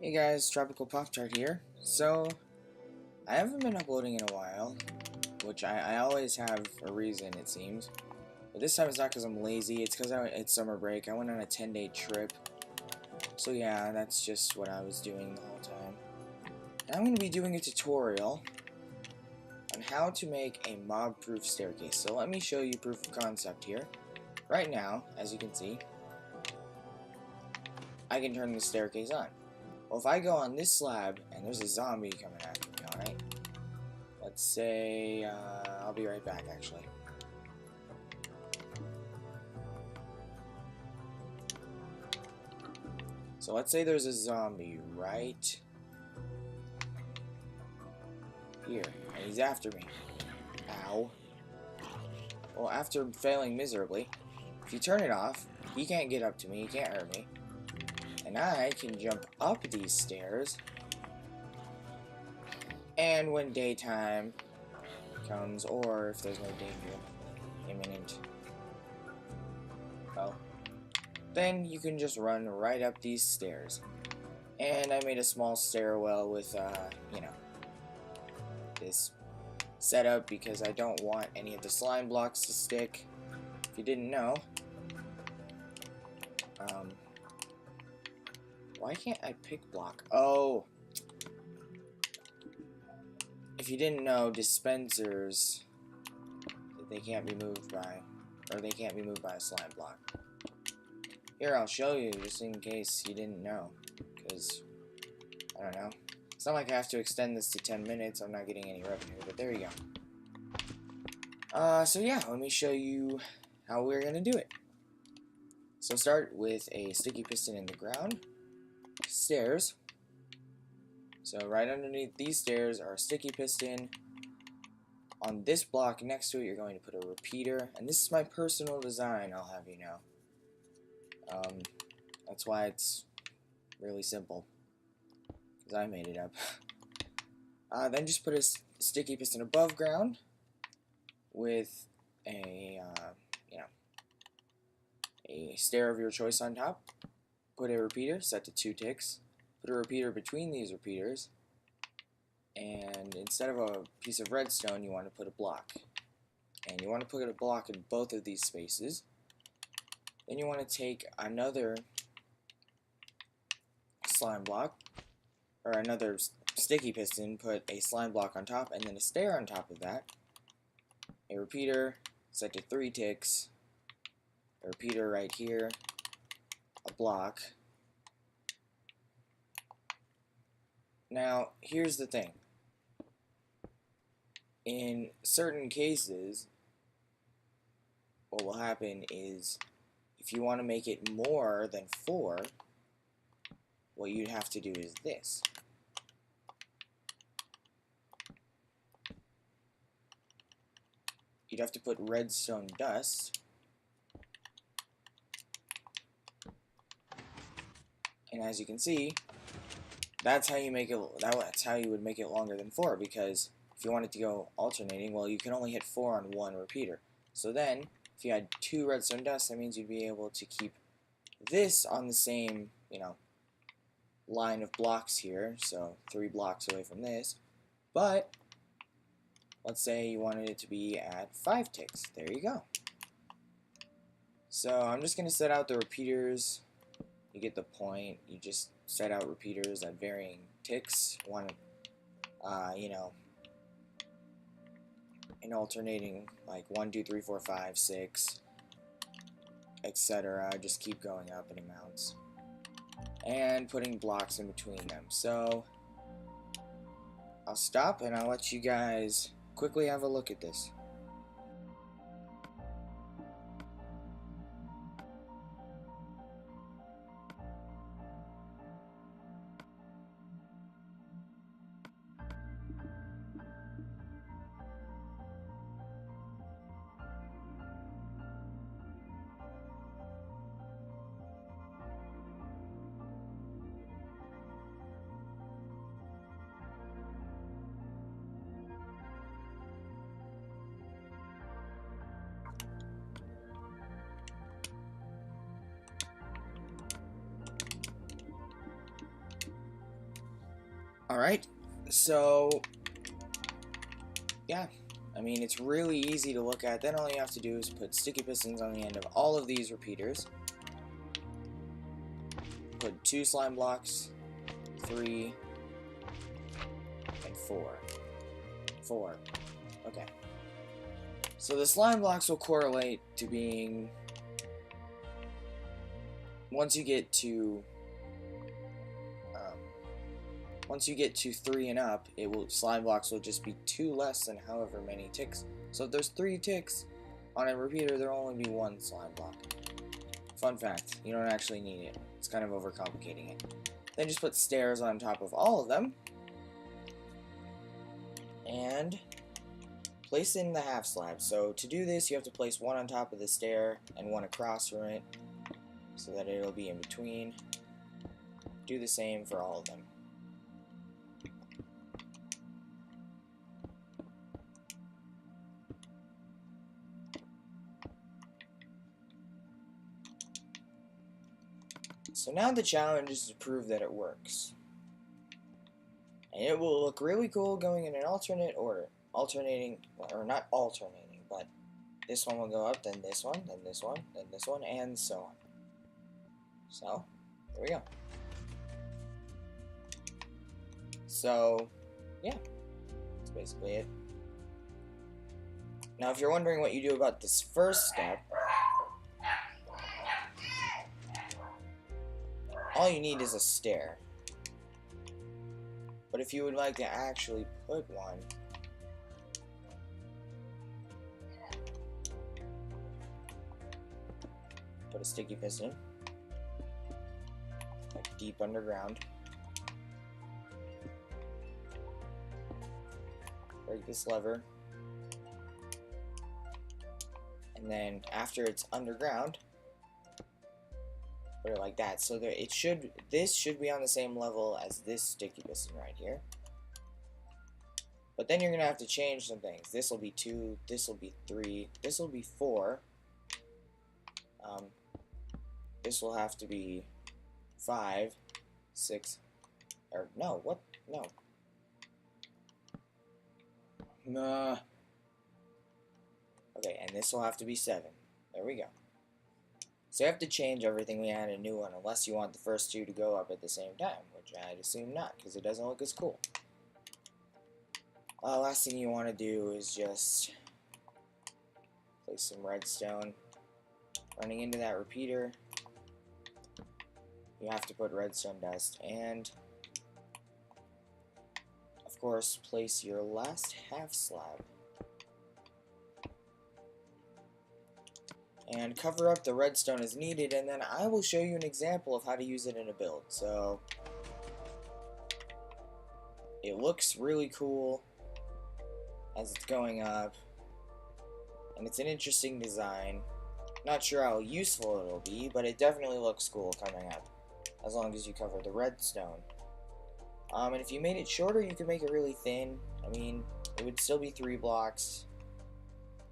Hey guys, Tropical Pop Tart here. So, I haven't been uploading in a while, which I always have a reason, it seems. But this time it's not because I'm lazy, it's because it's summer break. I went on a 10-day trip. So yeah, that's just what I was doing the whole time. And I'm going to be doing a tutorial on how to make a mob-proof staircase. So let me show you proof of concept here. Right now, as you can see, I can turn the staircase on. Well, if I go on this slab, and there's a zombie coming after me, alright? Let's say, I'll be right back, actually. So let's say there's a zombie right here, and he's after me. Ow. Well, after failing miserably, if you turn it off, he can't get up to me, he can't hurt me. And I can jump up these stairs, and when daytime comes, or if there's no danger imminent, well, then you can just run right up these stairs. And I made a small stairwell with, you know, this setup because I don't want any of the slime blocks to stick. If you didn't know, why can't I pick block? Oh, if you didn't know, dispensers, they can't be moved by, or they can't be moved by a slime block. Here, I'll show you, just in case you didn't know, because, I don't know. It's not like I have to extend this to 10 minutes, I'm not getting any revenue, but there you go. So yeah, let me show you how we're gonna do it. So start with a sticky piston in the ground, stairs. So right underneath these stairs are a sticky piston. On this block next to it, you're going to put a repeater, and this is my personal design, I'll have you know. That's why it's really simple, because I made it up. Then just put a sticky piston above ground with a, you know, a stair of your choice on top. Put a repeater set to 2 ticks. Put a repeater between these repeaters, and instead of a piece of redstone, you want to put a block. And you want to put a block in both of these spaces. Then you want to take another slime block, or another sticky piston, put a slime block on top, and then a stair on top of that. A repeater set to 3 ticks. A repeater right here. A block. Now, here's the thing. In certain cases, what will happen is, if you want to make it more than 4, what you'd have to do is this. You'd have to put redstone dust, and as you can see, that's how you make it. That's how you would make it longer than 4, because if you wanted to go alternating, well, you can only hit 4 on one repeater. So then, if you had 2 redstone dust, that means you'd be able to keep this on the same, you know, line of blocks here, so 3 blocks away from this. But let's say you wanted it to be at 5 ticks. There you go. So I'm just going to set out the repeaters. You get the point. You just set out repeaters at varying ticks. One, you know, in alternating, like 1, 2, 3, 4, 5, 6, etc. Just keep going up in amounts. And putting blocks in between them. So I'll stop and I'll let you guys quickly have a look at this. Alright, so yeah, I mean, it's really easy to look at. Then all you have to do is put sticky pistons on the end of all of these repeaters. Put 2 slime blocks, 3, and 4. 4. Okay. So the slime blocks will correlate to being, once you get to 3 and up, slime blocks will just be 2 less than however many ticks. So if there's 3 ticks on a repeater, there'll only be 1 slime block. Fun fact, you don't actually need it. It's kind of overcomplicating it. Then just put stairs on top of all of them. And place in the half slab. So to do this, you have to place 1 on top of the stair and 1 across from it, so that it'll be in between. Do the same for all of them. So now the challenge is to prove that it works. And it will look really cool going in an alternate order. Alternating, or not alternating, but this one will go up, then this one, then this one, then this one, and so on. So, there we go. So, yeah, that's basically it. Now, if you're wondering what you do about this first step, all you need is a stair. But if you would like to actually put one, put a sticky piston, like deep underground. Break this lever. And then after it's underground, put it like that. So that this should be on the same level as this sticky piston right here. But then you're gonna have to change some things. This will be 2, this will be 3, this will be 4. This will have to be 5, 6, or no, what? No. Nah. Okay, and this will have to be 7. There we go. So you have to change everything. We add a new one, unless you want the first 2 to go up at the same time, which I'd assume not, because it doesn't look as cool. Last thing you want to do is just place some redstone running into that repeater. You have to put redstone dust, and of course place your last half slab. And cover up the redstone as needed, and then I will show you an example of how to use it in a build. So it looks really cool as it's going up, and it's an interesting design. Not sure how useful it'll be, but it definitely looks cool coming up, as long as you cover the redstone. And if you made it shorter, you could make it really thin. I mean, it would still be 3 blocks.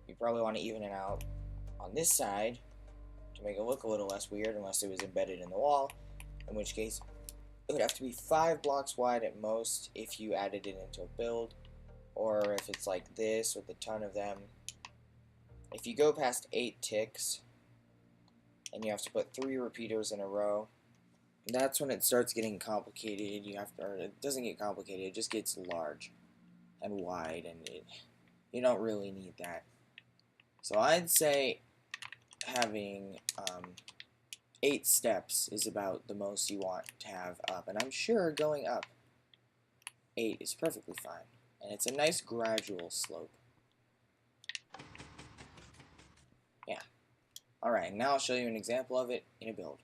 You probably want to even it out on this side to make it look a little less weird, unless it was embedded in the wall, in which case it would have to be 5 blocks wide at most if you added it into a build, or if it's like this with a ton of them. If you go past 8 ticks and you have to put 3 repeaters in a row, that's when it starts getting complicated. Or it doesn't get complicated, it just gets large and wide, and you don't really need that. So I'd say having 8 steps is about the most you want to have up, and I'm sure going up 8 is perfectly fine, and it's a nice gradual slope. Yeah. Alright, now I'll show you an example of it in a build.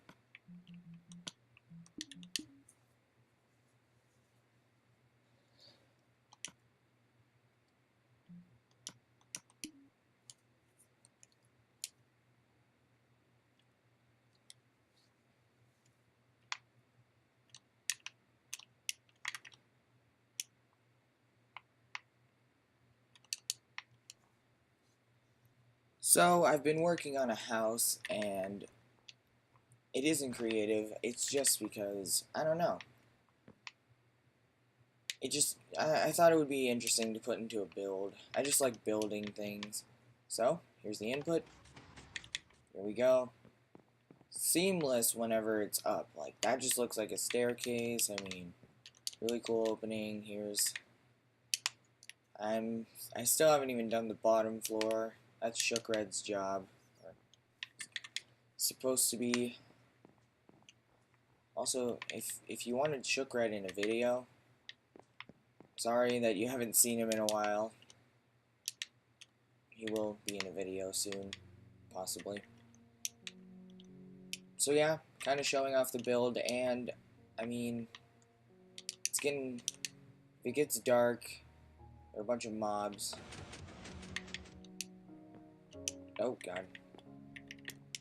So I've been working on a house, and it isn't creative. It's just because, I don't know. I thought it would be interesting to put into a build. I just like building things. So, here's the input. Here we go. Seamless whenever it's up. Like, that just looks like a staircase. I mean, really cool opening. I still haven't even done the bottom floor. That's Shookred's job. Or supposed to be. Also, if you wanted Shookred in a video, sorry that you haven't seen him in a while. He will be in a video soon, possibly. So yeah, kind of showing off the build, and I mean, if it gets dark, there are a bunch of mobs. Oh god.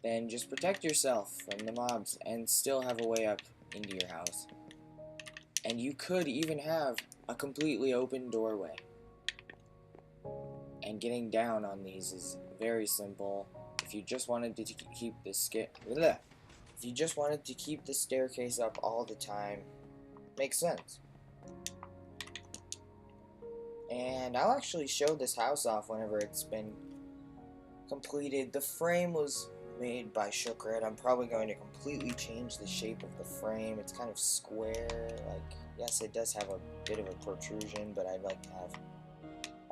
Then just protect yourself from the mobs and still have a way up into your house. And you could even have a completely open doorway. And getting down on these is very simple. If you just wanted to keep the staircase up all the time, makes sense. And I'll actually show this house off whenever it's been completed. The frame was made by Shookred. I'm probably going to completely change the shape of the frame. It's kind of square. Like, yes, it does have a bit of a protrusion, but I'd like to have,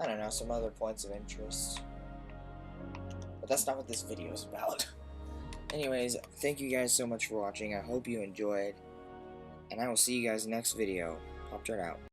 I don't know, some other points of interest. But that's not what this video is about. Anyways, thank you guys so much for watching. I hope you enjoyed. And I will see you guys next video. Pop Turn out.